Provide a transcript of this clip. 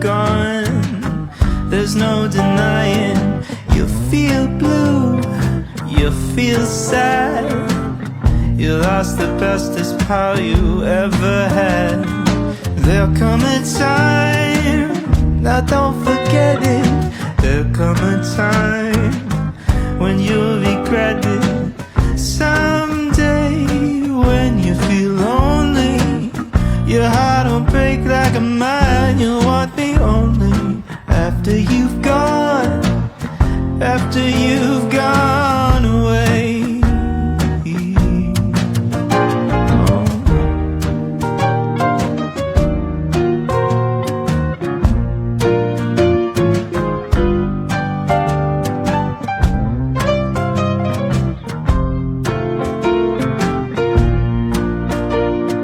gone. There's no denying. You feel blue, you feel sad. You lost the bestest pal you ever had. There'll come a time, now don't forget it. There'll come a time when you'll regret it. Someday when you feel lonely, your heart will break like a mine. You'll want me only after you've gone, after you